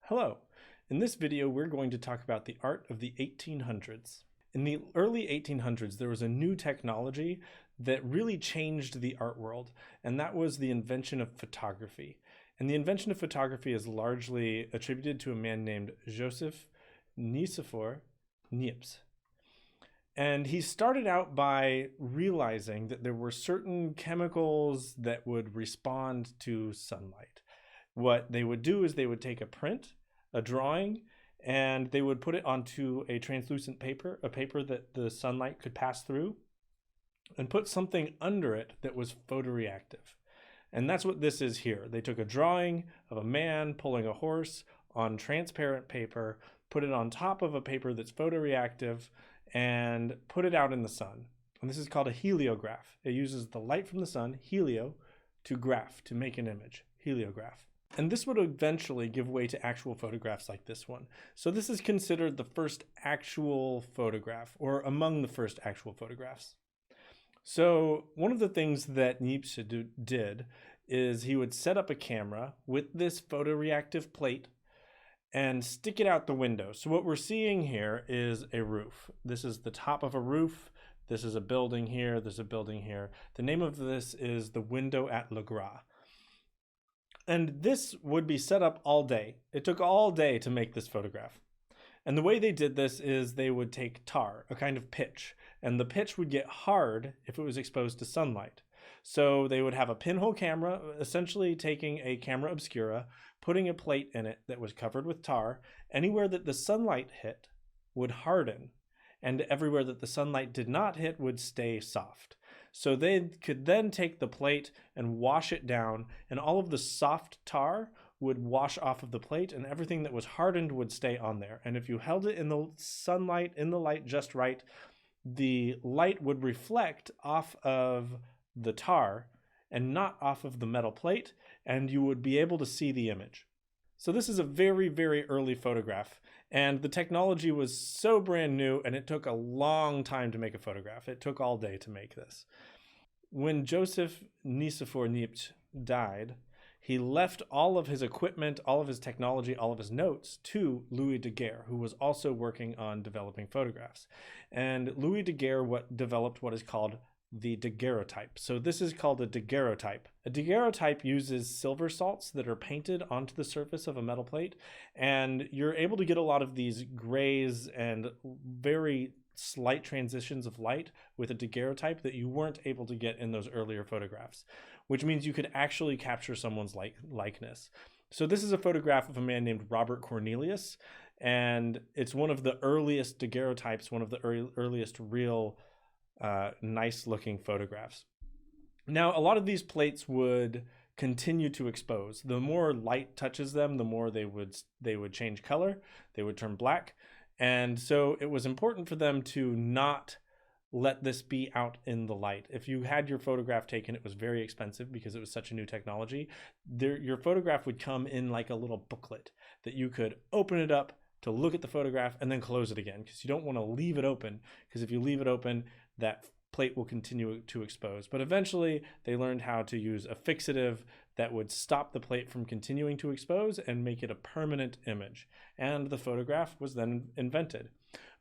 Hello. In this video, we're going to talk about the art of the 1800s. In the early 1800s, there was a new technology that really changed the art world, and that was the invention of photography. And the invention of photography is largely attributed to a man named Joseph Nicephore Niepce. And he started out by realizing that there were certain chemicals that would respond to sunlight. What they would do is they would take a print, a drawing, and they would put it onto a translucent paper, a paper that the sunlight could pass through, and put something under it that was photoreactive. And that's what this is here. They took a drawing of a man pulling a horse on transparent paper, put it on top of a paper that's photoreactive, and put it out in the sun. And this is called a heliograph. It uses the light from the sun, helio, to graph, to make an image, heliograph. And this would eventually give way to actual photographs like this one. So this is considered the first actual photograph, or among the first actual photographs. So one of the things that Niepce did is he would set up a camera with this photoreactive plate and stick it out the window. So what we're seeing here is a roof. This is the top of a roof. This is a building here. There's a building here. The name of this is the window at Le Gras. And this would be set up all day. It took all day to make this photograph. And the way they did this is they would take tar, a kind of pitch, and the pitch would get hard if it was exposed to sunlight. So they would have a pinhole camera, essentially taking a camera obscura, putting a plate in it that was covered with tar. Anywhere that the sunlight hit would harden, and everywhere that the sunlight did not hit would stay soft. So they could then take the plate and wash it down, and all of the soft tar would wash off of the plate, and everything that was hardened would stay on there. And if you held it in the sunlight, in the light just right, the light would reflect off of the tar and not off of the metal plate, and you would be able to see the image. So this is a very, very early photograph, and the technology was so brand new, and it took a long time to make a photograph. It took all day to make this. When Joseph Nicephore Niepce died, he left all of his equipment, all of his technology, all of his notes to Louis Daguerre, who was also working on developing photographs. And Louis Daguerre developed what is called the daguerreotype. So this is called a daguerreotype. A daguerreotype uses silver salts that are painted onto the surface of a metal plate, and you're able to get a lot of these grays and very slight transitions of light with a daguerreotype that you weren't able to get in those earlier photographs, which means you could actually capture someone's likeness. So this is a photograph of a man named Robert Cornelius, and it's one of the earliest daguerreotypes, one of the earliest real nice looking photographs. Now, a lot of these plates would continue to expose. The more light touches them, the more they would change color, they would turn black. And so it was important for them to not let this be out in the light. If you had your photograph taken, it was very expensive because it was such a new technology. Your photograph would come in like a little booklet that you could open it up to look at the photograph and then close it again, because you don't want to leave it open, because if you leave it open, that plate will continue to expose. But eventually they learned how to use a fixative that would stop the plate from continuing to expose and make it a permanent image. And the photograph was then invented.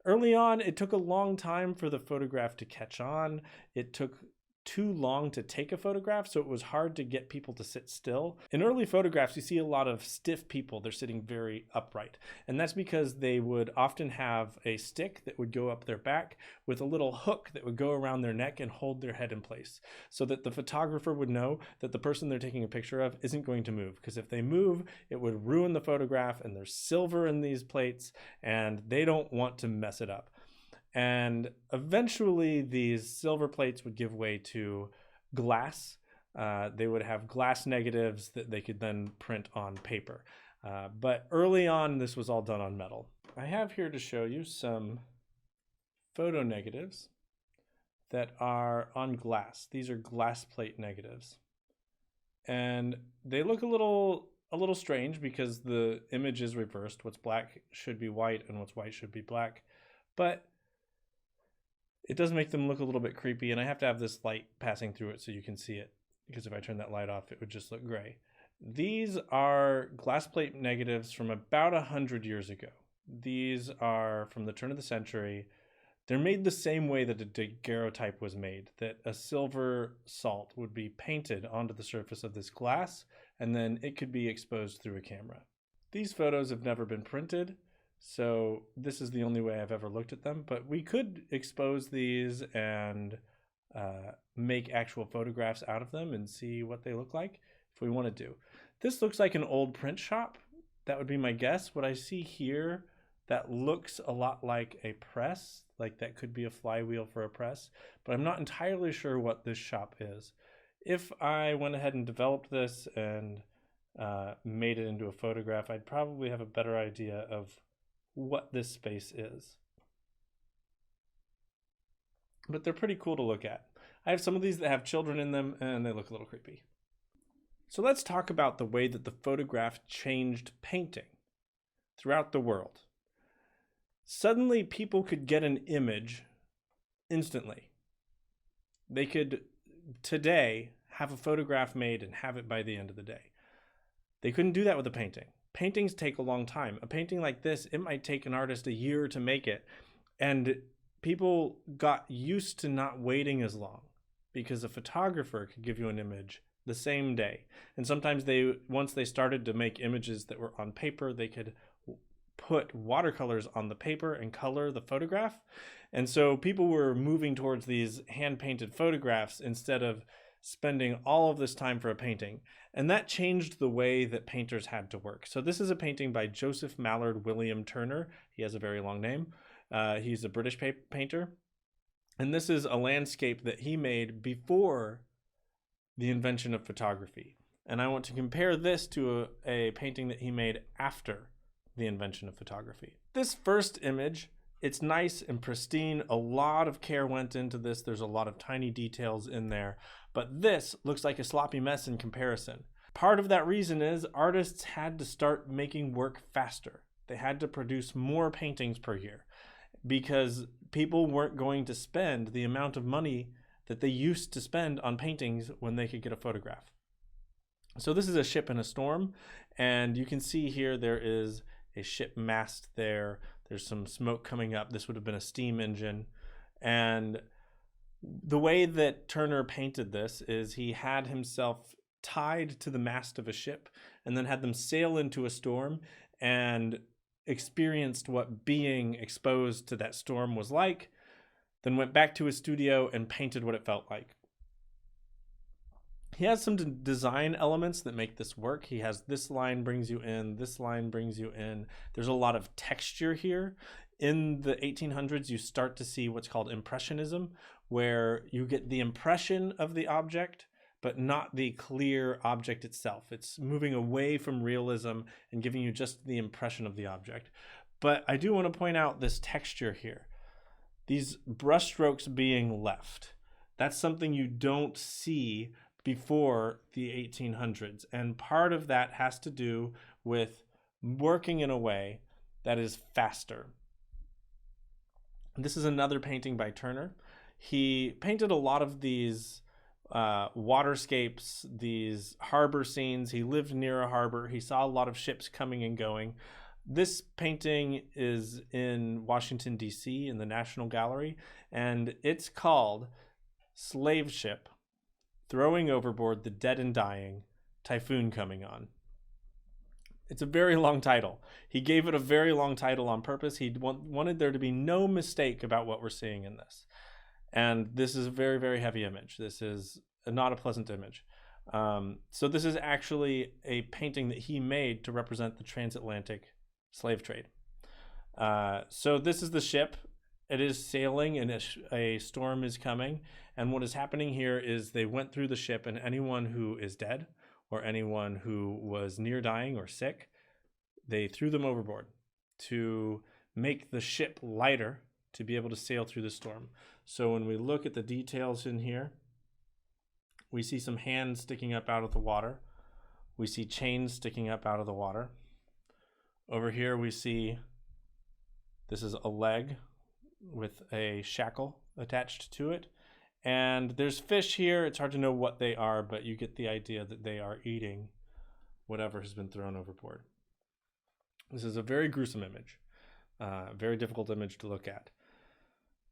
Early on, it took a long time for the photograph to catch on. It took too long to take a photograph, so it was hard to get people to sit still. In early photographs, you see a lot of stiff people. They're sitting very upright. And that's because they would often have a stick that would go up their back with a little hook that would go around their neck and hold their head in place, so that the photographer would know that the person they're taking a picture of isn't going to move. Because if they move, it would ruin the photograph, and there's silver in these plates, and they don't want to mess it up. And eventually these silver plates would give way to glass. They would have glass negatives that they could then print on paper. But early on, this was all done on metal. I have here to show you some photo negatives that are on glass. These are glass plate negatives. And they look a little strange because the image is reversed. What's black should be white and what's white should be black. But it does make them look a little bit creepy, and I have to have this light passing through it so you can see it, because if I turn that light off, it would just look gray. These are glass plate negatives from about 100 years ago. These are from the turn of the century. They're made the same way that a daguerreotype was made, that a silver salt would be painted onto the surface of this glass, and then it could be exposed through a camera. These photos have never been printed, so this is the only way I've ever looked at them, but we could expose these and make actual photographs out of them and see what they look like if we want to do. This looks like an old print shop. That would be my guess. What I see here, that looks a lot like a press, like that could be a flywheel for a press, but I'm not entirely sure what this shop is. If I went ahead and developed this and made it into a photograph, I'd probably have a better idea of what this space is. But they're pretty cool to look at. I have some of these that have children in them and they look a little creepy. So let's talk about the way that the photograph changed painting throughout the world. Suddenly people could get an image instantly. They could today have a photograph made and have it by the end of the day. They couldn't do that with a painting. Paintings take a long time. A painting like this, it might take an artist a year to make it. And people got used to not waiting as long because a photographer could give you an image the same day. And sometimes once they started to make images that were on paper, they could put watercolors on the paper and color the photograph. And so people were moving towards these hand-painted photographs instead of spending all of this time for a painting. And that changed the way that painters had to work. So this is a painting by Joseph Mallord William Turner. He has a very long name. He's a British painter. And this is a landscape that he made before the invention of photography. And I want to compare this to a painting that he made after the invention of photography. This first image, it's nice and pristine. A lot of care went into this. There's a lot of tiny details in there. But this looks like a sloppy mess in comparison. Part of that reason is artists had to start making work faster. They had to produce more paintings per year because people weren't going to spend the amount of money that they used to spend on paintings when they could get a photograph. So this is a ship in a storm, and you can see here there is a ship mast there. There's some smoke coming up. This would have been a steam engine. And the way that Turner painted this is he had himself tied to the mast of a ship and then had them sail into a storm and experienced what being exposed to that storm was like, then went back to his studio and painted what it felt like. He has some design elements that make this work. He has this line brings you in, this line brings you in. There's a lot of texture here. In the 1800s, you start to see what's called impressionism, where you get the impression of the object, but not the clear object itself. It's moving away from realism and giving you just the impression of the object. But I do want to point out this texture here. These brushstrokes being left. That's something you don't see before the 1800s. And part of that has to do with working in a way that is faster. This is another painting by Turner. He painted a lot of these waterscapes, these harbor scenes. He lived near a harbor. He saw a lot of ships coming and going. This painting is in Washington, D.C. in the National Gallery, and it's called Slave Ship, Throwing Overboard the Dead and Dying, Typhoon Coming On. It's a very long title. He gave it a very long title on purpose. He wanted there to be no mistake about what we're seeing in this. And this is a very, very heavy image. This is not a pleasant image. So this is actually a painting that he made to represent the transatlantic slave trade. So this is the ship. It is sailing and a storm is coming. And what is happening here is they went through the ship, and anyone who is dead or anyone who was near dying or sick, they threw them overboard to make the ship lighter to be able to sail through the storm. So when we look at the details in here, we see some hands sticking up out of the water. We see chains sticking up out of the water. Over here we see this is a leg with a shackle attached to it. And there's fish here. It's hard to know what they are, but you get the idea that they are eating whatever has been thrown overboard. This is a very gruesome image, very difficult image to look at.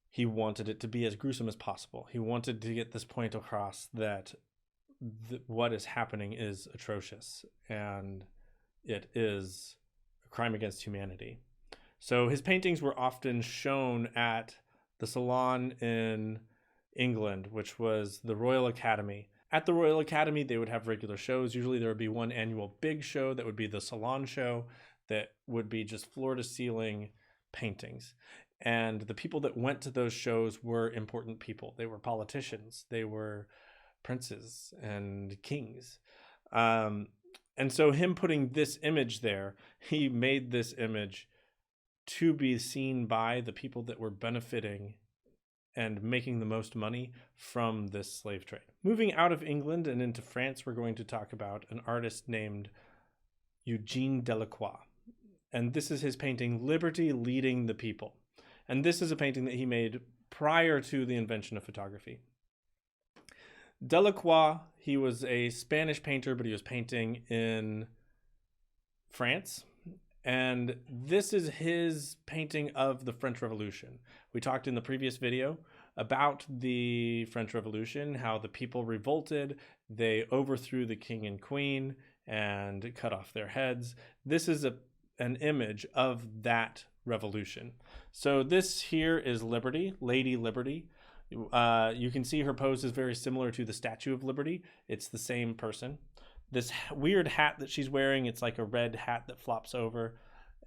He wanted it to be as gruesome as possible. He wanted to get this point across that what is happening is atrocious and it is a crime against humanity. So his paintings were often shown at the Salon in England, which was the Royal Academy. At the Royal Academy, they would have regular shows. Usually there would be one annual big show that would be the Salon show that would be just floor to ceiling paintings. And the people that went to those shows were important people. They were politicians. They were princes and kings. And so him putting this image there, he made this image to be seen by the people that were benefiting and making the most money from this slave trade. Moving out of England and into France, we're going to talk about an artist named Eugene Delacroix. And this is his painting, Liberty Leading the People. And this is a painting that he made prior to the invention of photography. Delacroix, he was a Spanish painter, but he was painting in France. And this is his painting of the French Revolution. We talked in the previous video about the French Revolution, how the people revolted, they overthrew the king and queen and cut off their heads. This is an image of that revolution. So this here is Liberty, Lady Liberty. You can see her pose is very similar to the Statue of Liberty. It's the same person. This weird hat that she's wearing, it's like a red hat that flops over.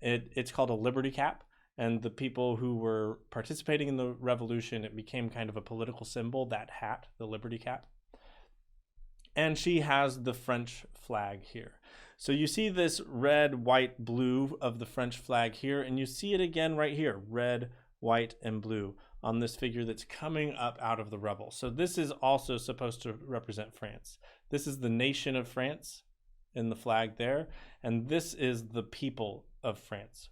It's called a Liberty Cap. And the people who were participating in the revolution, it became kind of a political symbol, that hat, the Liberty Cap. And she has the French flag here. So you see this red, white, blue of the French flag here, and you see it again right here, red, white, and blue on this figure that's coming up out of the rubble. So this is also supposed to represent France. This is the nation of France in the flag there, and this is the people of France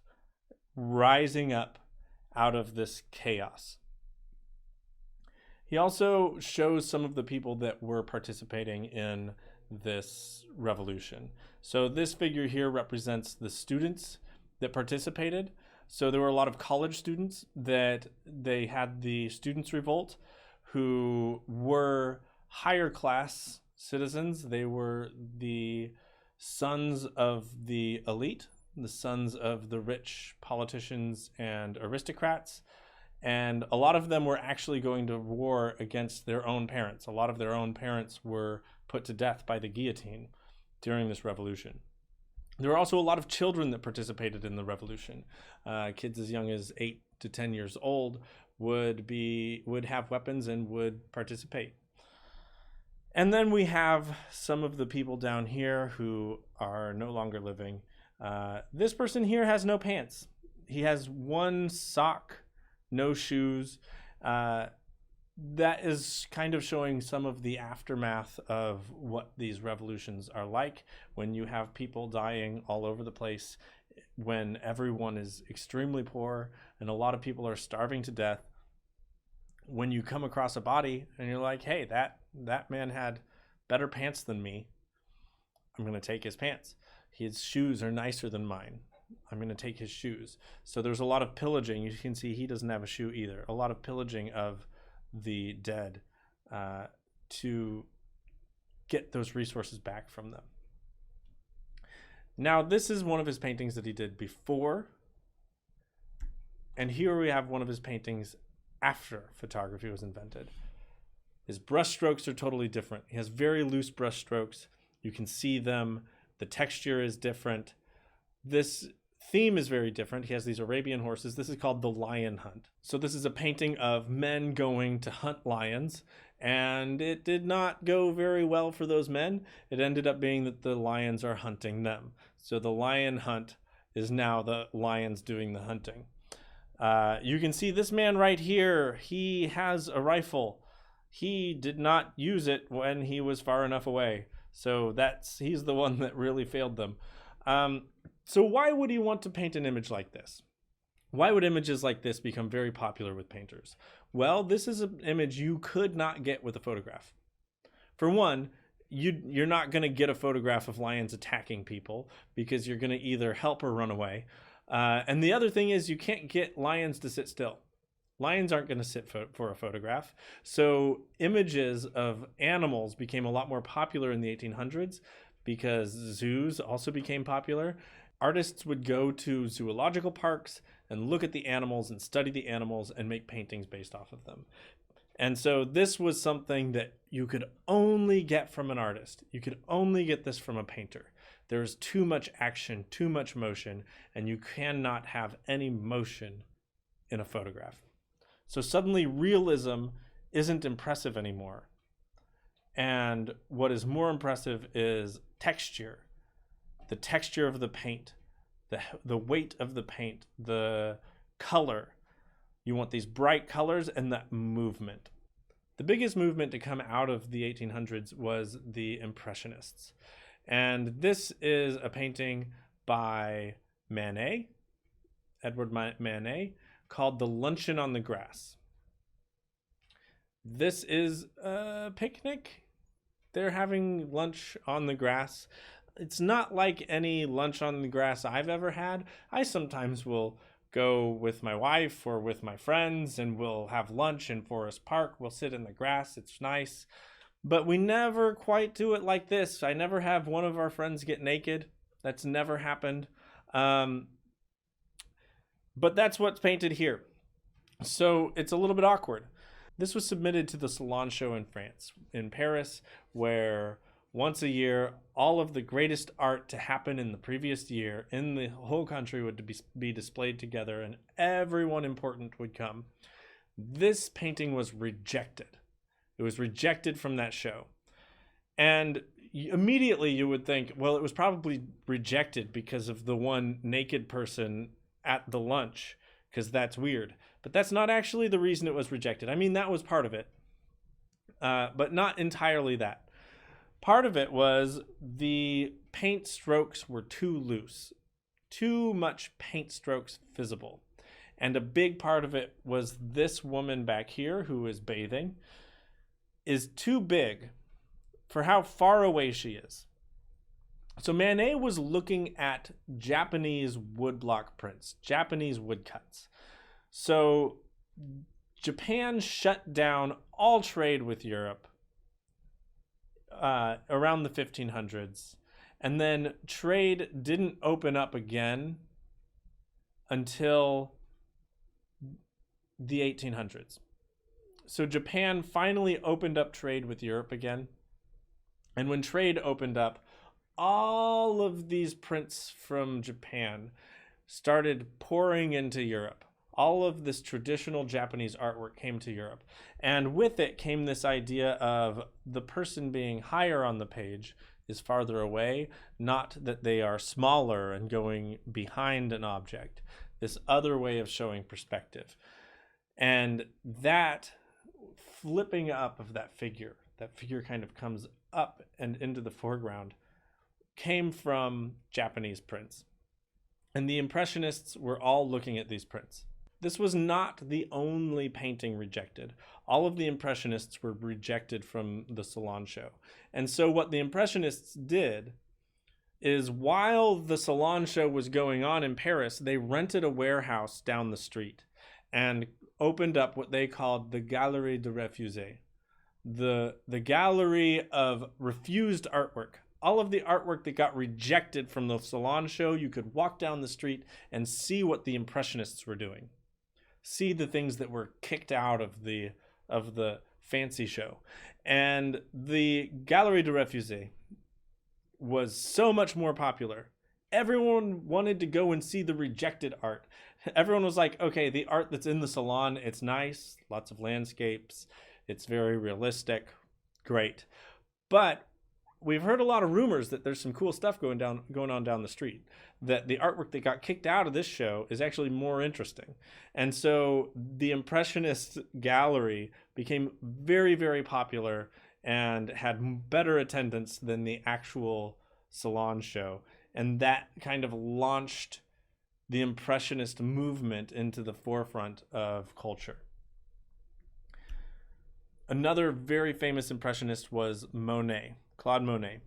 rising up out of this chaos. He also shows some of the people that were participating in this revolution. So this figure here represents the students that participated. So there were a lot of college students that they had the Students' Revolt who were higher class citizens. They were the sons of the elite, the sons of the rich politicians and aristocrats. And a lot of them were actually going to war against their own parents. A lot of their own parents were put to death by the guillotine during this revolution. There were also a lot of children that participated in the revolution. Kids as young as 8 to 10 years old would have weapons and would participate. And then we have some of the people down here who are no longer living. This person here has no pants. He has one sock, no shoes. That is kind of showing some of the aftermath of what these revolutions are like when you have people dying all over the place, when everyone is extremely poor and a lot of people are starving to death. When you come across a body and you're like, hey, that man had better pants than me, I'm going to take his pants. His shoes are nicer than mine. I'm going to take his shoes. So there's a lot of pillaging. You can see he doesn't have a shoe either. A lot of pillaging of the dead to get those resources back from them. Now, this is one of his paintings that he did before. And here we have one of his paintings after photography was invented. His brush strokes are totally different. He has very loose brush strokes. You can see them. The texture is different. This theme is very different. He has these Arabian horses. This is called The Lion Hunt. So this is a painting of men going to hunt lions, and it did not go very well for those men. It ended up being that the lions are hunting them. So the lion hunt is now the lions doing the hunting. You can see this man right here. He has a rifle. He did not use it when he was far enough away. So he's the one that really failed them. So why would he want to paint an image like this? Why would images like this become very popular with painters? Well, this is an image you could not get with a photograph. For one, you're not going to get a photograph of lions attacking people because you're going to either help or run away. And the other thing is you can't get lions to sit still. Lions aren't going to sit for a photograph. So images of animals became a lot more popular in the 1800s because zoos also became popular. Artists would go to zoological parks and look at the animals and study the animals and make paintings based off of them. And so this was something that you could only get from an artist. You could only get this from a painter. There's too much action, too much motion, and you cannot have any motion in a photograph. So suddenly realism isn't impressive anymore. And what is more impressive is texture, the texture of the paint, the weight of the paint, the color. You want these bright colors and that movement. The biggest movement to come out of the 1800s was the Impressionists. And this is a painting by Manet, Edward Manet, called The Luncheon on the Grass. This is a picnic. They're having lunch on the grass. It's not like any lunch on the grass I've ever had. I sometimes will go with my wife or with my friends and we'll have lunch in Forest Park. We'll sit in the grass. It's nice. But we never quite do it like this. I never have one of our friends get naked. That's never happened. But that's what's painted here. So it's a little bit awkward. This was submitted to the Salon show in France, in Paris, where once a year, all of the greatest art to happen in the previous year in the whole country would be displayed together, and everyone important would come. This painting was rejected. It was rejected from that show. And immediately you would think, well, it was probably rejected because of the one naked person at the lunch, because that's weird. But that's not actually the reason it was rejected. I mean, that was part of it, but not entirely that. Part of it was the paint strokes were too loose, too much paint strokes visible. And a big part of it was this woman back here who is bathing is too big for how far away she is. So Manet was looking at Japanese woodblock prints, Japanese woodcuts. So Japan shut down all trade with Europe around the 1500s. And then trade didn't open up again until the 1800s. So Japan finally opened up trade with Europe again. And when trade opened up, all of these prints from Japan started pouring into Europe. All of this traditional Japanese artwork came to Europe. And with it came this idea of the person being higher on the page is farther away, not that they are smaller and going behind an object. This other way of showing perspective. And that flipping up of that figure kind of comes up and into the foreground, came from Japanese prints. And the Impressionists were all looking at these prints. This was not the only painting rejected. All of the Impressionists were rejected from the Salon show. And so what the Impressionists did is while the Salon show was going on in Paris, they rented a warehouse down the street and opened up what they called the Galerie de Refusés, the gallery of refused artwork. All of the artwork that got rejected from the Salon show, you could walk down the street and see what the Impressionists were doing. See the things that were kicked out of the fancy show. And the Galerie de Refusés was so much more popular. Everyone wanted to go and see the rejected art. Everyone was like, okay, the art that's in the salon, it's nice, lots of landscapes, it's very realistic, great. But we've heard a lot of rumors that there's some cool stuff going on down the street, that the artwork that got kicked out of this show is actually more interesting. And so the Impressionist gallery became very, very popular and had better attendance than the actual Salon show. And that kind of launched the Impressionist movement into the forefront of culture. Another very famous Impressionist was Monet. Claude Monet.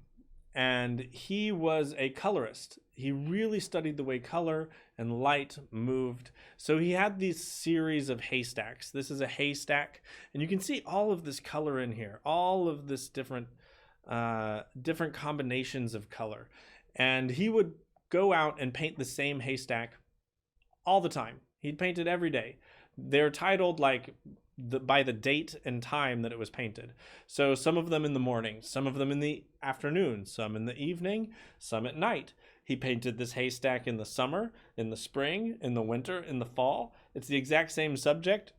And he was a colorist. He really studied the way color and light moved. So he had these series of haystacks. This is a haystack, and you can see all of this color in here, all of this different combinations of color. And he would go out and paint the same haystack all the time. He'd paint it every day. They're titled like by the date and time that it was painted. So some of them in the morning, some of them in the afternoon, some in the evening, some at night. He painted this haystack in the summer, in the spring, in the winter, in the fall. It's the exact same subject,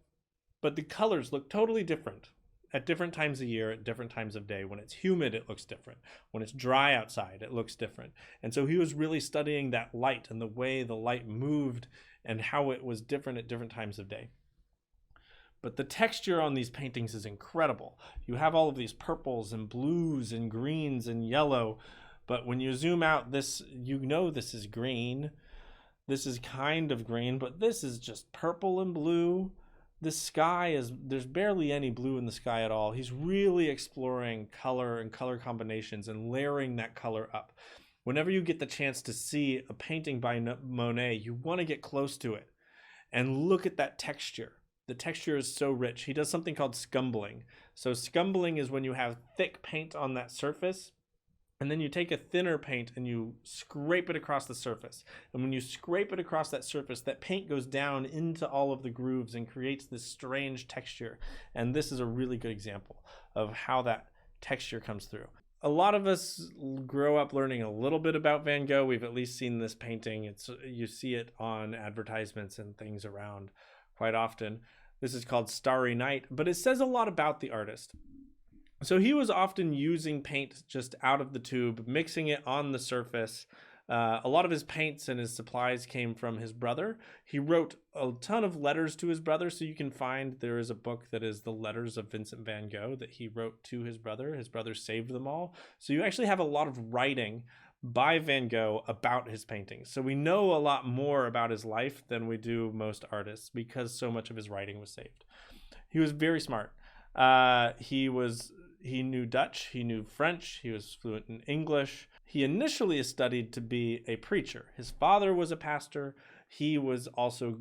but the colors look totally different at different times of year, at different times of day. When it's humid, it looks different. When it's dry outside, it looks different. And so he was really studying that light and the way the light moved and how it was different at different times of day. But the texture on these paintings is incredible. You have all of these purples and blues and greens and yellow, but when you zoom out, this is green. This is kind of green, but this is just purple and blue. The sky there's barely any blue in the sky at all. He's really exploring color and color combinations and layering that color up. Whenever you get the chance to see a painting by Monet, you want to get close to it and look at that texture. The texture is so rich. He does something called scumbling. So scumbling is when you have thick paint on that surface, and then you take a thinner paint and you scrape it across the surface. And when you scrape it across that surface, that paint goes down into all of the grooves and creates this strange texture. And this is a really good example of how that texture comes through. A lot of us grow up learning a little bit about Van Gogh. We've at least seen this painting. You see it on advertisements and things around quite often. This is called Starry Night, but it says a lot about the artist. So he was often using paint just out of the tube, mixing it on the surface. A lot of his paints and his supplies came from his brother. He wrote a ton of letters to his brother, so you can find there is a book that is the letters of Vincent van Gogh that he wrote to his brother. His brother saved them all. So you actually have a lot of writing by Van Gogh about his paintings. So we know a lot more about his life than we do most artists because so much of his writing was saved. He was very smart. He knew Dutch, he knew French, he was fluent in English. He initially studied to be a preacher. His father was a pastor. He was also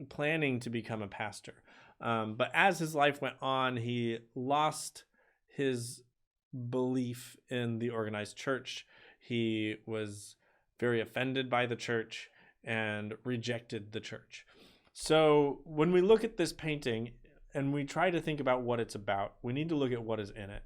planning to become a pastor. But as his life went on, he lost his belief in the organized church. He was very offended by the church and rejected the church. So when we look at this painting and we try to think about what it's about, we need to look at what is in it.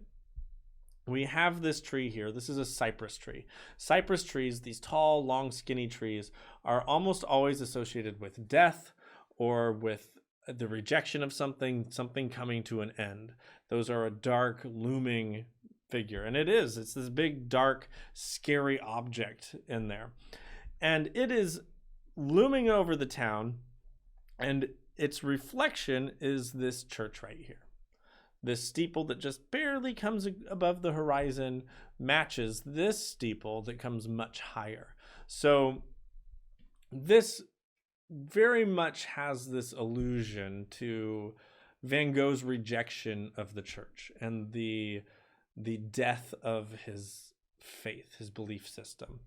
We have this tree here. This is a cypress tree. Cypress trees, these tall, long, skinny trees, are almost always associated with death or with the rejection of something coming to an end. Those are a dark, looming figure. And it's this big, dark, scary object in there. And it is looming over the town, and its reflection is this church right here. This steeple that just barely comes above the horizon matches this steeple that comes much higher. So this very much has this allusion to Van Gogh's rejection of the church and the death of his faith, his belief system.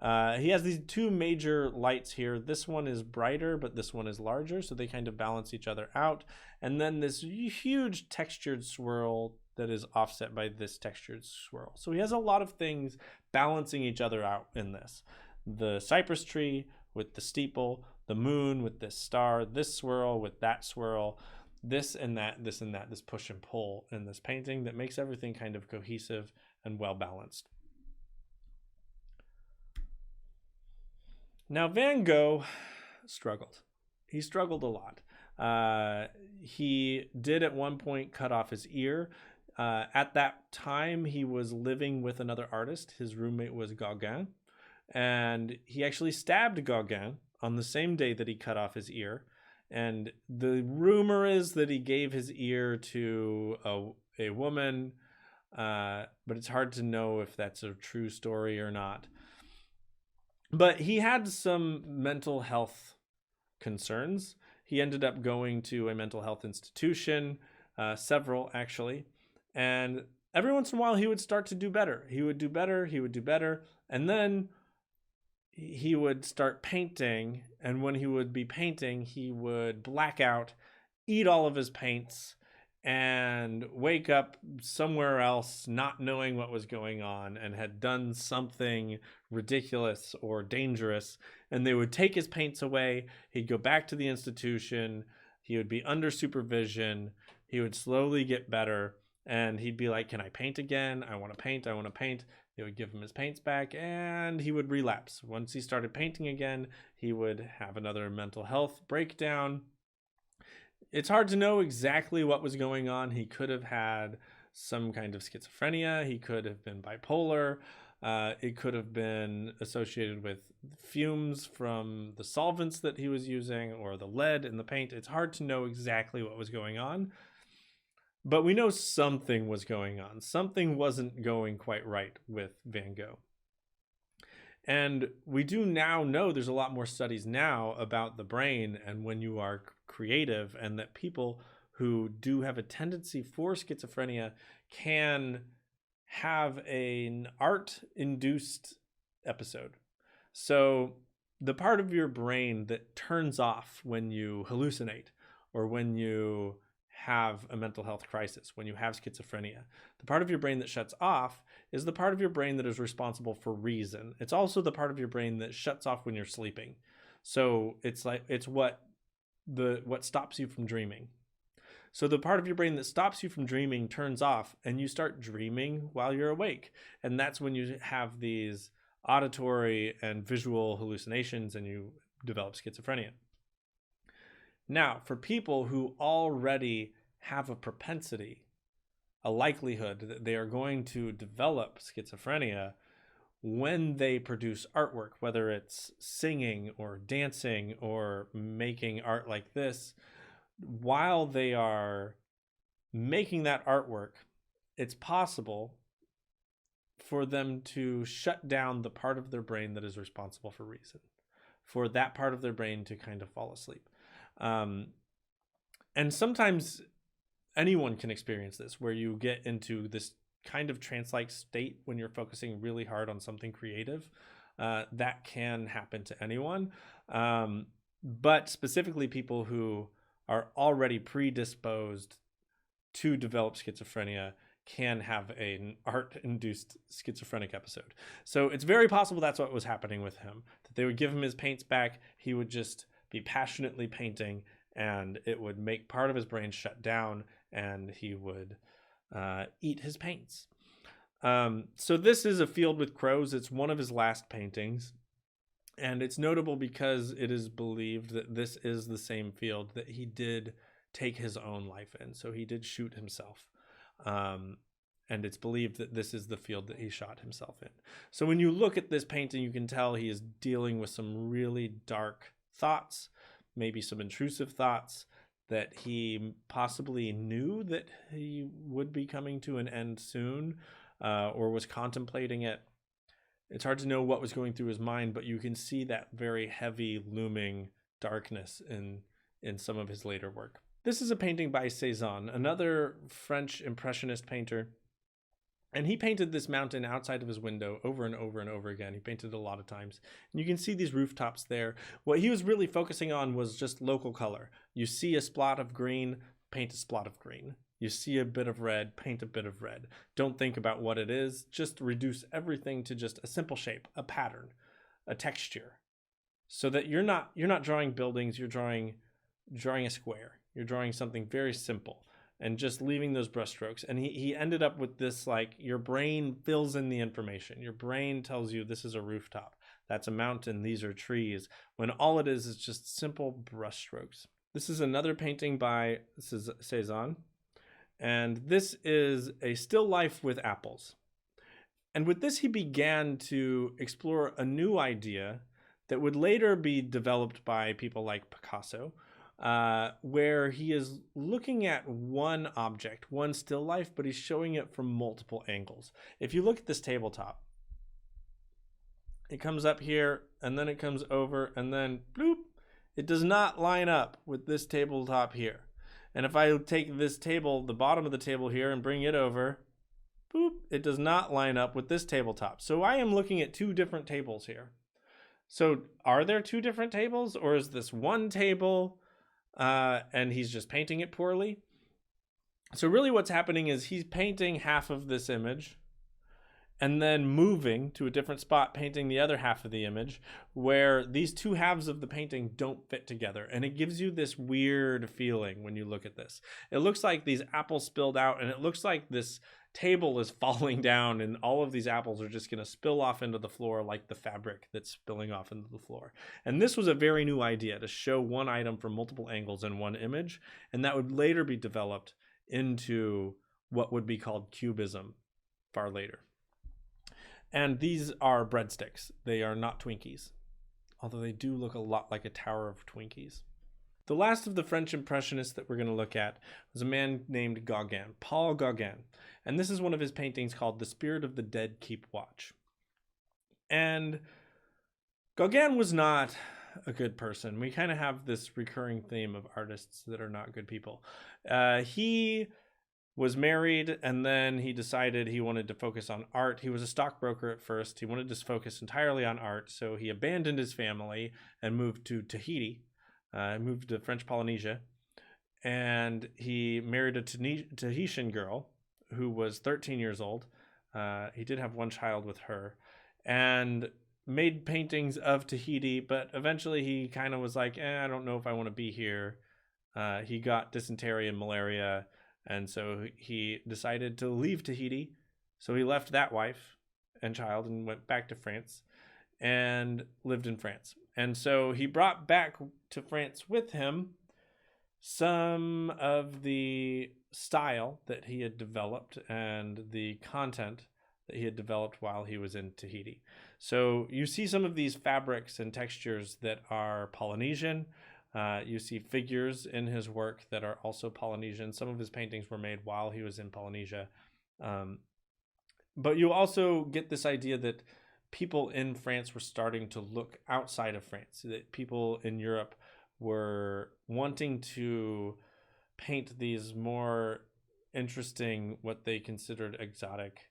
He has these two major lights here. This one is brighter, but this one is larger, so they kind of balance each other out. And then this huge textured swirl that is offset by this textured swirl. So he has a lot of things balancing each other out in this. The cypress tree with the steeple, the moon with this star, this swirl with that swirl, this and that, this and that, this push and pull in this painting that makes everything kind of cohesive and well balanced. Now, Van Gogh struggled. He struggled a lot. He did at one point cut off his ear. At that time, he was living with another artist. His roommate was Gauguin. And he actually stabbed Gauguin on the same day that he cut off his ear. And the rumor is that he gave his ear to a woman, but it's hard to know if that's a true story or not. But he had some mental health concerns. He ended up going to a mental health institution, several actually, and every once in a while he would start to do better. He would do better, he would do better, and then he would start painting, and when he would be painting, he would black out, eat all of his paints, and wake up somewhere else not knowing what was going on and had done something ridiculous or dangerous. And they would take his paints away. He'd go back to the institution. He would be under supervision. He would slowly get better. And he'd be like, can I paint again? I want to paint. I want to paint. They would give him his paints back and he would relapse. Once he started painting again, he would have another mental health breakdown. It's hard to know exactly what was going on. He could have had some kind of schizophrenia. He could have been bipolar. It could have been associated with fumes from the solvents that he was using or the lead in the paint. It's hard to know exactly what was going on, but we know something was going on. Something wasn't going quite right with Van Gogh. And we do now know there's a lot more studies now about the brain and when you are creative, and that people who do have a tendency for schizophrenia can have an art-induced episode. So the part of your brain that turns off when you hallucinate or when you have a mental health crisis, when you have schizophrenia, the part of your brain that shuts off is the part of your brain that is responsible for reason. It's also the part of your brain that shuts off when you're sleeping. So it's what stops you from dreaming. So the part of your brain that stops you from dreaming turns off and you start dreaming while you're awake. And that's when you have these auditory and visual hallucinations and you develop schizophrenia. Now, for people who already have a propensity, a likelihood that they are going to develop schizophrenia, when they produce artwork, whether it's singing or dancing or making art like this, while they are making that artwork, it's possible for them to shut down the part of their brain that is responsible for reason, for that part of their brain to kind of fall asleep. And sometimes anyone can experience this, where you get into this kind of trance-like state when you're focusing really hard on something creative. That can happen to anyone. But specifically people who are already predisposed to develop schizophrenia can have an art-induced schizophrenic episode. So it's very possible that's what was happening with him, that they would give him his paints back, he would just be passionately painting, and it would make part of his brain shut down, and he would eat his paints. So this is A Field with Crows. It's one of his last paintings, and it's notable because it is believed that this is the same field that he did take his own life in. So he did shoot himself. And it's believed that this is the field that he shot himself in. So when you look at this painting, you can tell he is dealing with some really dark thoughts, maybe some intrusive thoughts that he possibly knew that he would be coming to an end soon, or was contemplating it. It's hard to know what was going through his mind, but you can see that very heavy looming darkness in some of his later work. This is a painting by Cézanne, another French Impressionist painter. And he painted this mountain outside of his window over and over and over again. He painted it a lot of times. And you can see these rooftops there. What he was really focusing on was just local color. You see a spot of green, paint a spot of green. You see a bit of red, paint a bit of red. Don't think about what it is. Just reduce everything to just a simple shape, a pattern, a texture. So that you're not drawing buildings, you're drawing a square. You're drawing something very simple. And just leaving those brushstrokes. And he ended up with this, like, your brain fills in the information. Your brain tells you this is a rooftop, that's a mountain, these are trees, when all it is just simple brushstrokes. This is another painting by Cézanne, and this is a still life with apples. And with this, he began to explore a new idea that would later be developed by people like Picasso, where he is looking at one object, one still life, but he's showing it from multiple angles. If you look at this tabletop, it comes up here, and then it comes over, and then bloop, it does not line up with this tabletop here. And if I take this table, the bottom of the table here, and bring it over, it does not line up with this tabletop. So I am looking at two different tables here. So are there two different tables, or is this one table and he's just painting it poorly? So really what's happening is he's painting half of this image and then moving to a different spot, painting the other half of the image, where these two halves of the painting don't fit together. And it gives you this weird feeling when you look at this. It looks like these apples spilled out, and it looks like this table is falling down, and all of these apples are just going to spill off into the floor like the fabric that's spilling off into the floor. And this was a very new idea, to show one item from multiple angles in one image, and that would later be developed into what would be called cubism far later. And these are breadsticks. They are not Twinkies, although they do look a lot like a tower of Twinkies. The last of the French Impressionists that we're going to look at was a man named Gauguin, Paul Gauguin. And this is one of his paintings called The Spirit of the Dead Keep Watch. And Gauguin was not a good person. We kind of have this recurring theme of artists that are not good people. He was married, and then he decided he wanted to focus on art. He was a stockbroker at first. He wanted to focus entirely on art, so he abandoned his family and moved to Tahiti, moved to French Polynesia, and he married a Tahitian girl who was 13 years old. He did have one child with her, and made paintings of Tahiti, but eventually he kind of was like, I don't know if I want to be here. He got dysentery and malaria, and so he decided to leave Tahiti. So he left that wife and child and went back to France and lived in France. And so he brought back to France with him some of the style that he had developed and the content that he had developed while he was in Tahiti. So you see some of these fabrics and textures that are Polynesian. You see figures in his work that are also Polynesian. Some of his paintings were made while he was in Polynesia. But you also get this idea that people in France were starting to look outside of France, that people in Europe were wanting to paint these more interesting, what they considered exotic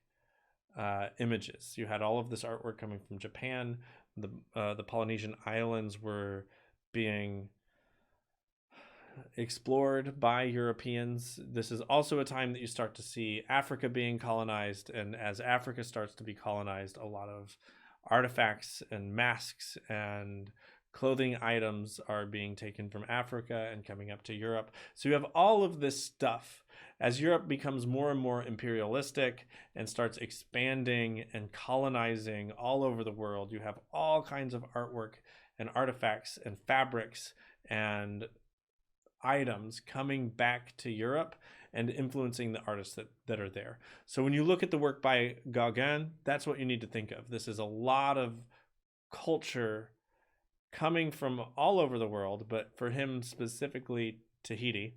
images. You had all of this artwork coming from Japan. The Polynesian islands were being explored by Europeans. This is also a time that you start to see Africa being colonized, and as Africa starts to be colonized, a lot of artifacts and masks and clothing items are being taken from Africa and coming up to Europe. So you have all of this stuff. As Europe becomes more and more imperialistic and starts expanding and colonizing all over the world, you have all kinds of artwork and artifacts and fabrics and items coming back to Europe and influencing the artists that are there. So when you look at the work by Gauguin, that's what you need to think of. This is a lot of culture coming from all over the world, but for him specifically Tahiti,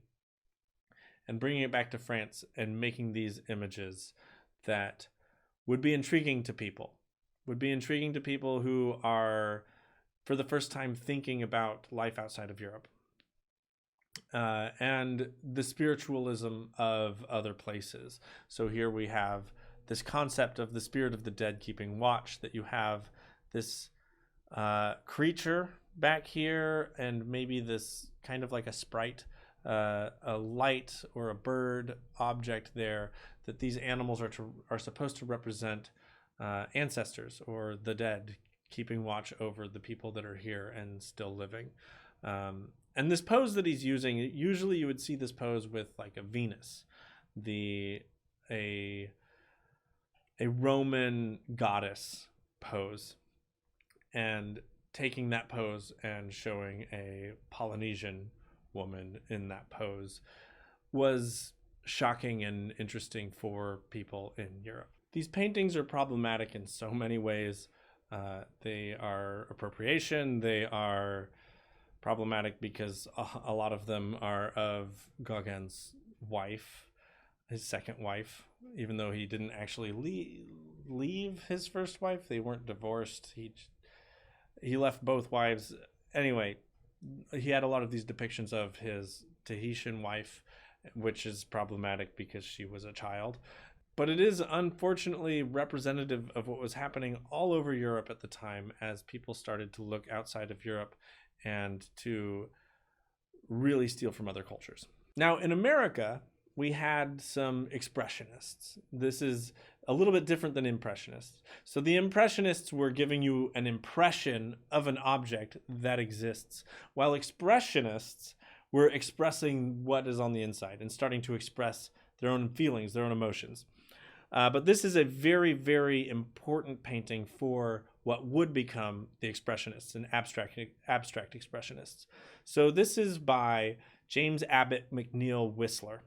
and bringing it back to France and making these images that would be intriguing to people, who are for the first time thinking about life outside of Europe. And the spiritualism of other places. So here we have this concept of the spirit of the dead keeping watch, that you have this creature back here, and maybe this kind of like a sprite, a light or a bird object there, that these animals are supposed to represent ancestors or the dead, keeping watch over the people that are here and still living. And this pose that he's using, usually you would see this pose with like a Venus, a Roman goddess pose, and taking that pose and showing a Polynesian woman in that pose was shocking and interesting for people in Europe. These paintings are problematic in so many ways. They are appropriation. They are problematic because a lot of them are of Gauguin's wife, his second wife, even though he didn't actually leave his first wife. They weren't divorced. He left both wives. Anyway, he had a lot of these depictions of his Tahitian wife, which is problematic because she was a child. but it is unfortunately representative of what was happening all over Europe at the time as people started to look outside of Europe and to really steal from other cultures. Now, in America, we had some expressionists. This is a little bit different than impressionists. So the impressionists were giving you an impression of an object that exists, while expressionists were expressing what is on the inside and starting to express their own feelings, their own emotions. But this is a very, very important painting for what would become the expressionists and abstract expressionists. So this is by James Abbott McNeill Whistler.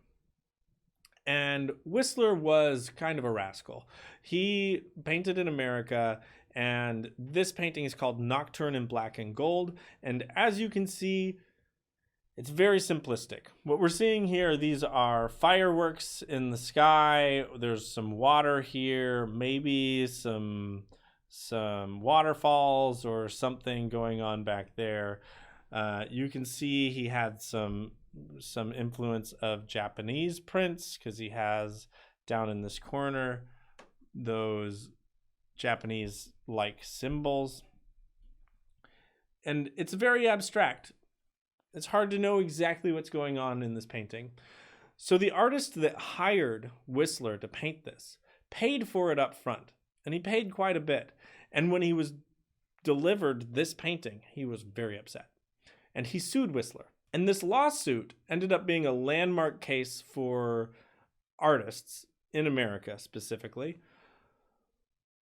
And Whistler was kind of a rascal. He painted in America, and this painting is called Nocturne in Black and Gold. And as you can see, it's very simplistic. What we're seeing here, these are fireworks in the sky. There's some water here, maybe some waterfalls or something going on back there. You can see he had some influence of Japanese prints because he has down in this corner those Japanese like symbols. And it's very abstract. It's hard to know exactly what's going on in this painting. So the artist that hired Whistler to paint this paid for it up front, and he paid quite a bit. And when he was delivered this painting, he was very upset. And he sued Whistler. And this lawsuit ended up being a landmark case for artists in America specifically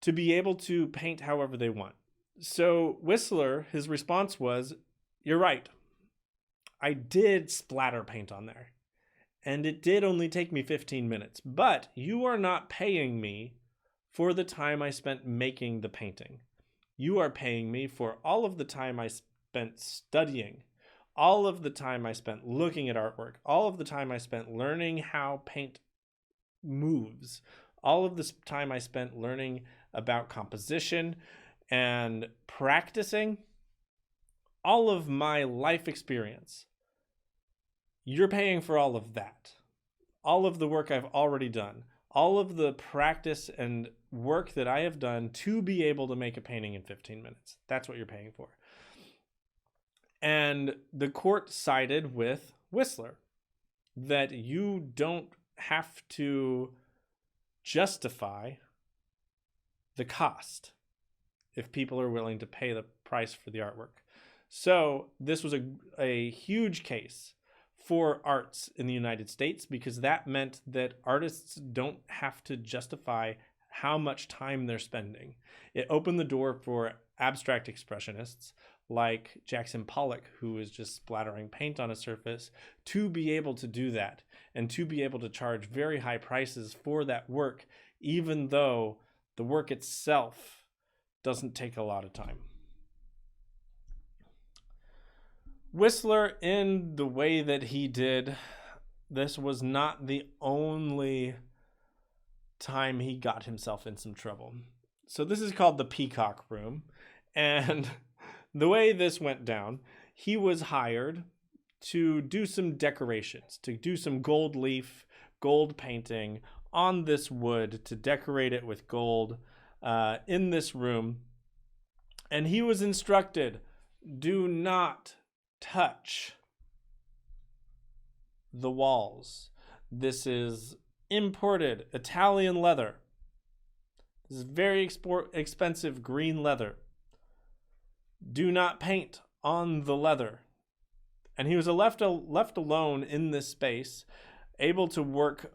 to be able to paint however they want. So Whistler, his response was, "You're right. I did splatter paint on there, and it did only take me 15 minutes, but you are not paying me for the time I spent making the painting. You are paying me for all of the time I spent studying, all of the time I spent looking at artwork, all of the time I spent learning how paint moves, all of the time I spent learning about composition and practicing, all of my life experience. You're paying for all of that, all of the work I've already done, all of the practice and work that I have done to be able to make a painting in 15 minutes. That's what you're paying for." And the court sided with Whistler that you don't have to justify the cost if people are willing to pay the price for the artwork. So this was a huge case for arts in the United States because that meant that artists don't have to justify how much time they're spending. It opened the door for abstract expressionists like Jackson Pollock, who is just splattering paint on a surface, to be able to do that and to be able to charge very high prices for that work, even though the work itself doesn't take a lot of time. Whistler, in the way that he did, this was not the only time he got himself in some trouble. So this is called the Peacock Room. And the way this went down, he was hired to do some decorations, to do some gold leaf, gold painting on this wood, to decorate it with gold in this room. And he was instructed, do not touch the walls. This is imported Italian leather. This is very expensive green leather. Do not paint on the leather. And he was left alone in this space, able to work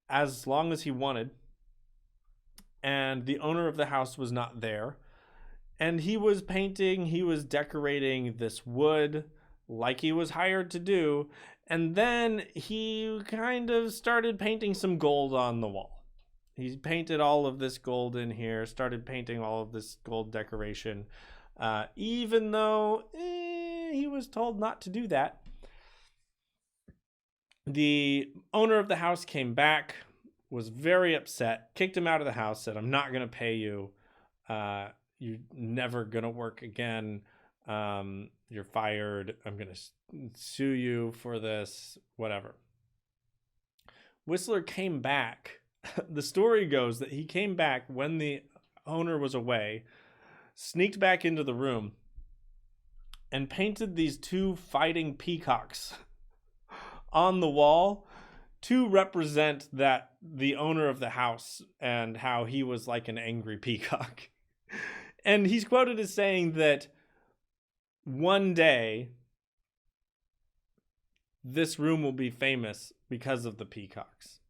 as long as he wanted. And the owner of the house was not there. And he was painting, he was decorating this wood like he was hired to do. And then he kind of started painting some gold on the wall. He painted all of this gold in here, started painting all of this gold decoration, even though he was told not to do that. The owner of the house came back, was very upset, kicked him out of the house, said, "I'm not going to pay you. You're never going to work again. You're fired. I'm going to sue you for this," whatever. Whistler came back The story goes that he came back when the owner was away, sneaked back into the room, and painted these two fighting peacocks on the wall to represent that the owner of the house and how he was like an angry peacock. And he's quoted as saying that one day this room will be famous because of the peacocks.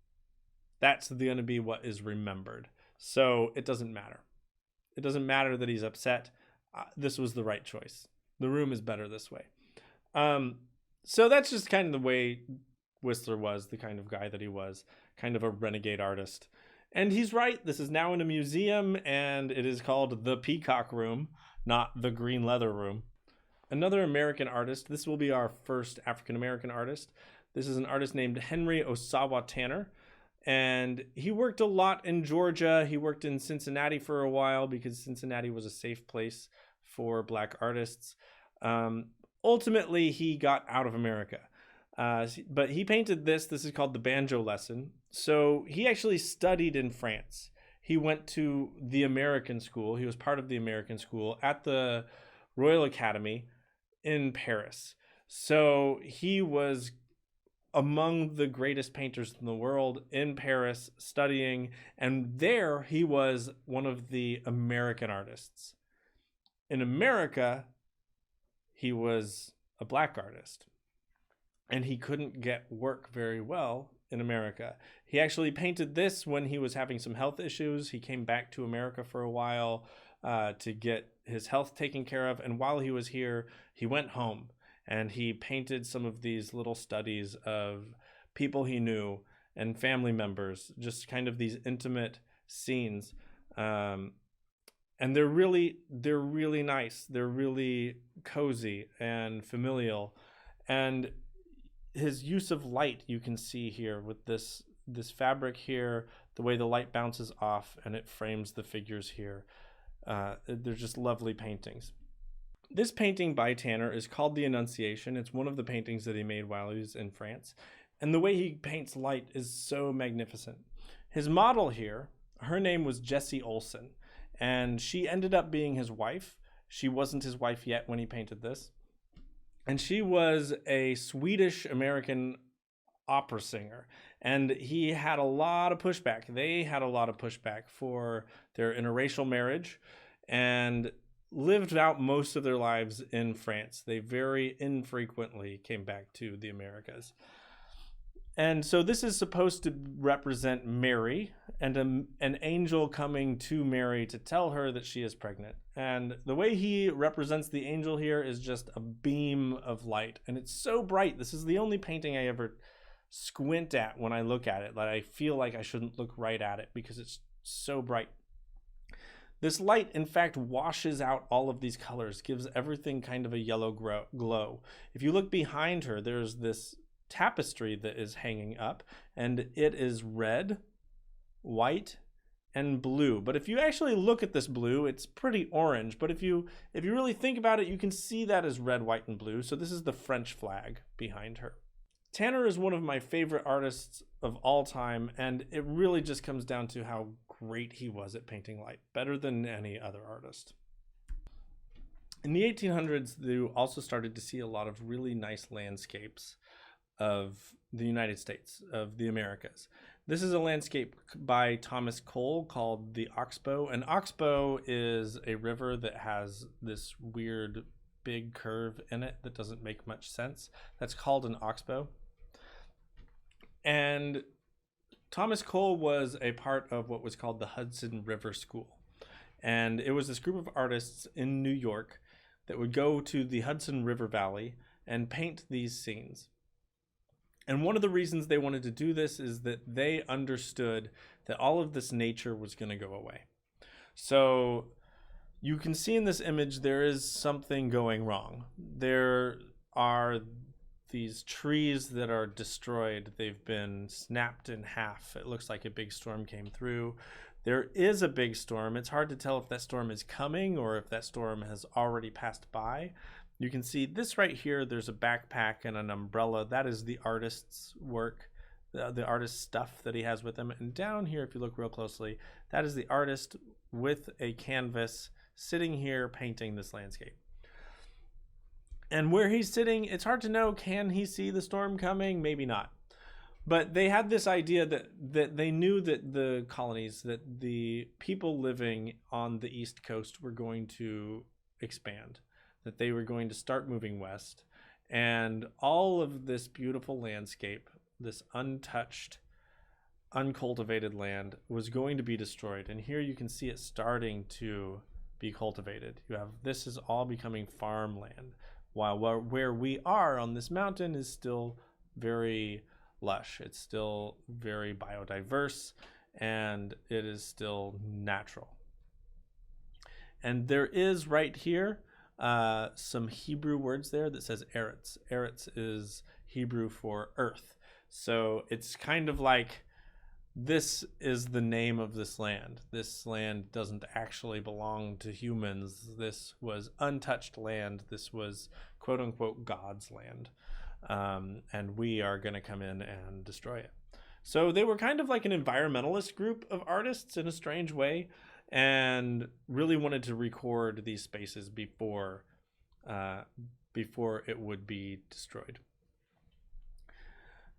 That's going to be what is remembered. So it doesn't matter. It doesn't matter that he's upset. This was the right choice. The room is better this way. So that's just kind of the way Whistler was, the kind of guy that he was, kind of a renegade artist. And he's right. This is now in a museum, and it is called the Peacock Room, not the Green Leather Room. Another American artist. This will be our first African-American artist. This is an artist named Henry Ossawa Tanner. And he worked a lot in Georgia. He worked in Cincinnati for a while because Cincinnati was a safe place for Black artists. Ultimately, he got out of America. But he painted this. This is called the Banjo Lesson. So he actually studied in France. He went to the American school. He was part of the American school at the Royal Academy in Paris. So he was among the greatest painters in the world in Paris studying, and there he was one of the American artists. In America, he was a Black artist, and he couldn't get work very well in America. He actually painted this when he was having some health issues. He came back to America for a while to get his health taken care of, and while he was here, he went home. And he painted some of these little studies of people he knew and family members, just kind of these intimate scenes. And they're really nice. They're really cozy and familial. And his use of light, you can see here with this fabric here, the way the light bounces off and it frames the figures here. They're just lovely paintings. This painting by Tanner is called The Annunciation. It's one of the paintings that he made while he was in France. And the way he paints light is so magnificent. His model here, her name was Jessie Olsen, and she ended up being his wife. She wasn't his wife yet when he painted this. And she was a Swedish-American opera singer. And he had a lot of pushback. They had a lot of pushback for their interracial marriage and lived out most of their lives in France. They very infrequently came back to the Americas. And so this is supposed to represent Mary and an angel coming to Mary to tell her that she is pregnant. And the way he represents the angel here is just a beam of light. And it's so bright. This is the only painting I ever squint at when I look at it, that I feel like I shouldn't look right at it because it's so bright. This light, in fact, washes out all of these colors, gives everything kind of a yellow glow. If you look behind her, there's this tapestry that is hanging up, and it is red, white, and blue. But if you actually look at this blue, it's pretty orange. But if you really think about it, you can see that as red, white, and blue. So this is the French flag behind her. Tanner is one of my favorite artists of all time, and it really just comes down to how great he was at painting light, better than any other artist. In the 1800s, you also started to see a lot of really nice landscapes of the United States, of the Americas. This is a landscape by Thomas Cole called the Oxbow. An oxbow is a river that has this weird big curve in it that doesn't make much sense. That's called an oxbow. And Thomas Cole was a part of what was called the Hudson River School. And it was this group of artists in New York that would go to the Hudson River Valley and paint these scenes. And one of the reasons they wanted to do this is that they understood that all of this nature was going to go away. So you can see in this image there is something going wrong. There are these trees that are destroyed. They've been snapped in half. It looks like a big storm came through. There is a big storm. It's hard to tell if that storm is coming or if that storm has already passed by. You can see this right here. There's a backpack and an umbrella. That is the artist's work. the artist's stuff that he has with him. And down here, if you look real closely, that is the artist with a canvas sitting here painting this landscape. And where he's sitting, it's hard to know, can he see the storm coming? Maybe not. But they had this idea that they knew that the colonies, that the people living on the East Coast were going to expand, that they were going to start moving west. And all of this beautiful landscape, this untouched, uncultivated land, was going to be destroyed. And here you can see it starting to be cultivated. You have, this is all becoming farmland, while where we are on this mountain is still very lush. It's still very biodiverse, and it is still natural. And there is right here some Hebrew words there that says Eretz. Eretz is Hebrew for earth. So it's kind of like, this is the name of this land. This land doesn't actually belong to humans. This was untouched land. This was quote unquote God's land. And we are going to come in and destroy it. So they were kind of like an environmentalist group of artists in a strange way, and really wanted to record these spaces before it would be destroyed.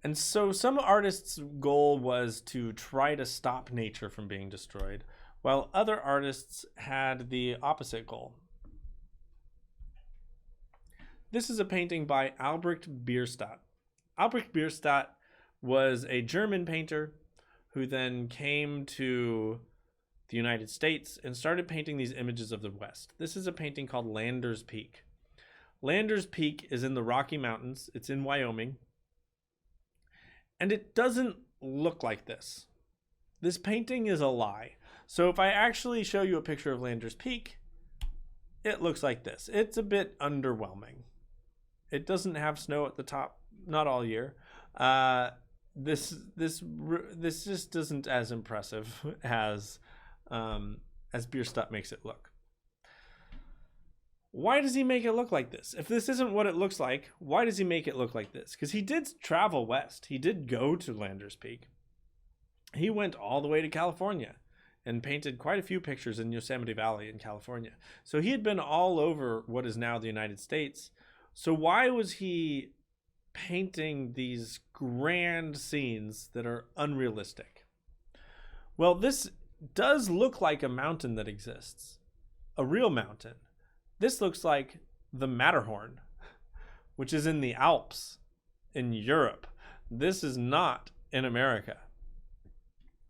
And so some artists' goal was to try to stop nature from being destroyed, while other artists had the opposite goal. This is a painting by Albrecht Bierstadt. Albrecht Bierstadt was a German painter who then came to the United States and started painting these images of the West. This is a painting called Lander's Peak. Lander's Peak is in the Rocky Mountains. It's in Wyoming. And it doesn't look like this. This painting is a lie. So if I actually show you a picture of Lander's Peak, it looks like this. It's a bit underwhelming. It doesn't have snow at the top, not all year. This just isn't as impressive as Bierstadt makes it look. Why does he make it look like this? If this isn't what it looks like, why does he make it look like this? Because he did travel west. He did go to Lander's Peak. He went all the way to California and painted quite a few pictures in Yosemite Valley in California. So he had been all over what is now the United States. So why was he painting these grand scenes that are unrealistic? Well, this does look like a mountain that exists, a real mountain. This looks like the Matterhorn, which is in the Alps in Europe. This is not in America.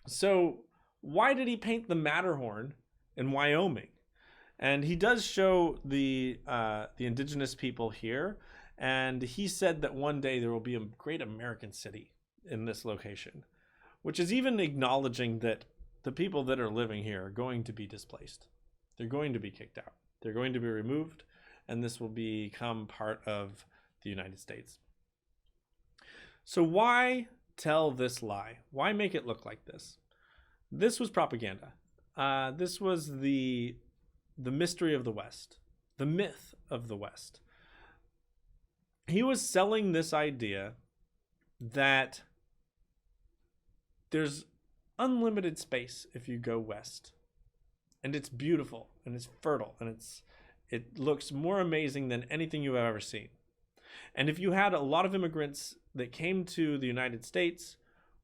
So why did he paint the Matterhorn in Wyoming? And he does show the indigenous people here. And he said that one day there will be a great American city in this location, which is even acknowledging that the people that are living here are going to be displaced. They're going to be kicked out. They're going to be removed, and this will become part of the United States. So why tell this lie? Why make it look like this? This was propaganda. This was the mystery of the West, the myth of the West. He was selling this idea that there's unlimited space if you go west. And it's beautiful, and it's fertile, and it looks more amazing than anything you've ever seen. And if you had a lot of immigrants that came to the United States,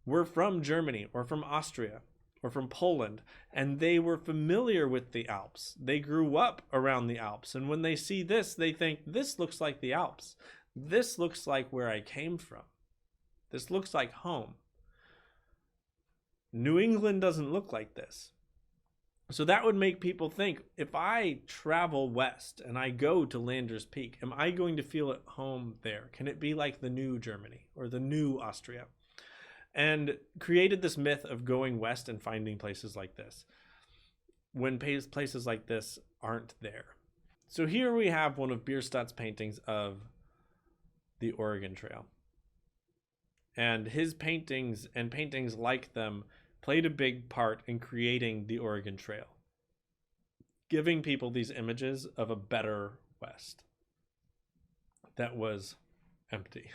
were from Germany or from Austria or from Poland, and they were familiar with the Alps. They grew up around the Alps. And when they see this, they think, this looks like the Alps. This looks like where I came from. This looks like home. New England doesn't look like this. So that would make people think, if I travel west and I go to Lander's Peak, am I going to feel at home there? Can it be like the new Germany or the new Austria? And created this myth of going west and finding places like this, when places like this aren't there. So here we have one of Bierstadt's paintings of the Oregon Trail. And his paintings and paintings like them played a big part in creating the Oregon Trail, giving people these images of a better West that was empty.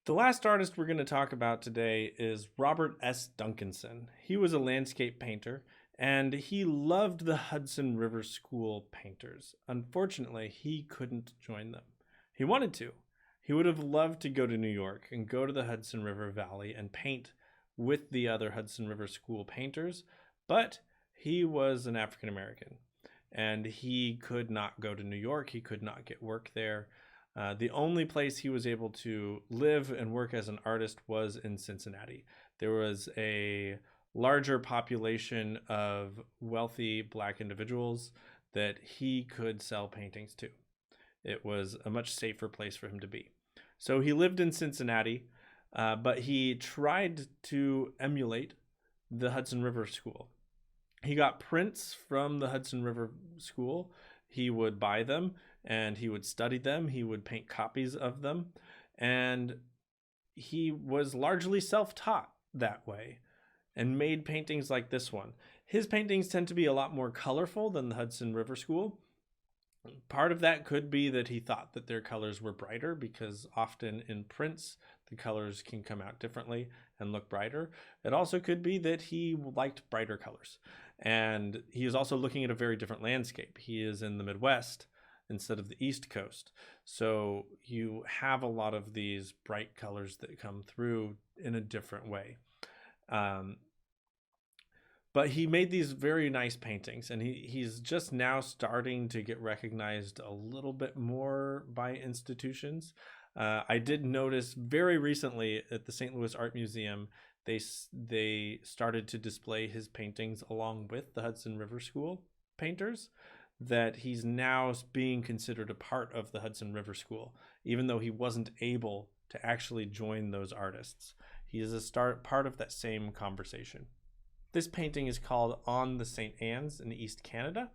The last artist we're going to talk about today is Robert S. Duncanson. He was a landscape painter and he loved the Hudson River School painters. Unfortunately, he couldn't join them. He wanted to. He would have loved to go to New York and go to the Hudson River Valley and paint with the other Hudson River School painters, but he was an African American and he could not go to New York. He could not get work there. The only place he was able to live and work as an artist was in Cincinnati. There was a larger population of wealthy Black individuals that he could sell paintings to. It was a much safer place for him to be. So he lived in Cincinnati, but he tried to emulate the Hudson River School. He got prints from the Hudson River School. He would buy them and he would study them. He would paint copies of them. And he was largely self-taught that way and made paintings like this one. His paintings tend to be a lot more colorful than the Hudson River School. Part of that could be that he thought that their colors were brighter, because often in prints, the colors can come out differently and look brighter. It also could be that he liked brighter colors. And he is also looking at a very different landscape. He is in the Midwest instead of the East Coast. So you have a lot of these bright colors that come through in a different way. But he made these very nice paintings, and he's just now starting to get recognized a little bit more by institutions. I did notice very recently at the St. Louis Art Museum, they started to display his paintings along with the Hudson River School painters, that he's now being considered a part of the Hudson River School, even though he wasn't able to actually join those artists. He is part of that same conversation. This painting is called On the St. Anne's in East Canada.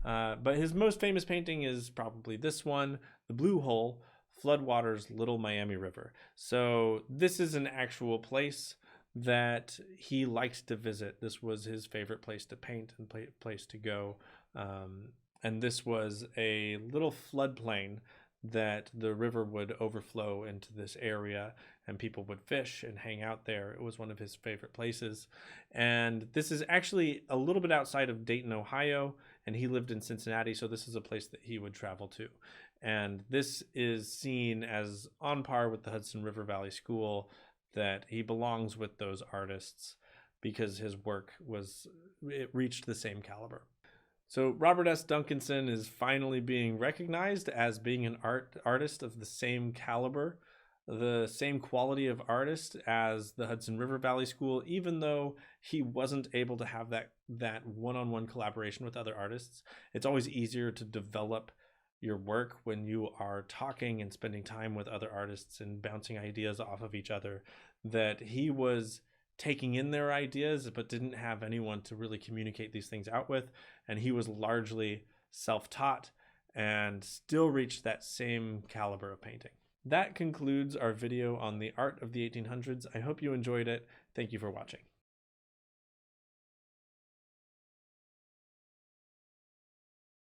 But his most famous painting is probably this one, The Blue Hole, Floodwaters, Little Miami River. So this is an actual place that he liked to visit. This was his favorite place to paint and place to go. And this was a little floodplain that the river would overflow into this area and people would fish and hang out there. It was one of his favorite places. And this is actually a little bit outside of Dayton, Ohio, and he lived in Cincinnati, so this is a place that he would travel to. And this is seen as on par with the Hudson River Valley School, that he belongs with those artists because his work it reached the same caliber. So Robert S. Duncanson is finally being recognized as being an artist of the same caliber, the same quality of artist as the Hudson River Valley School, even though he wasn't able to have that one-on-one collaboration with other artists. It's always easier to develop your work when you are talking and spending time with other artists and bouncing ideas off of each other. That he was taking in their ideas but didn't have anyone to really communicate these things out with, and he was largely self-taught and still reached that same caliber of painting. That concludes our video on the art of the 1800s. I hope you enjoyed it. Thank you for watching.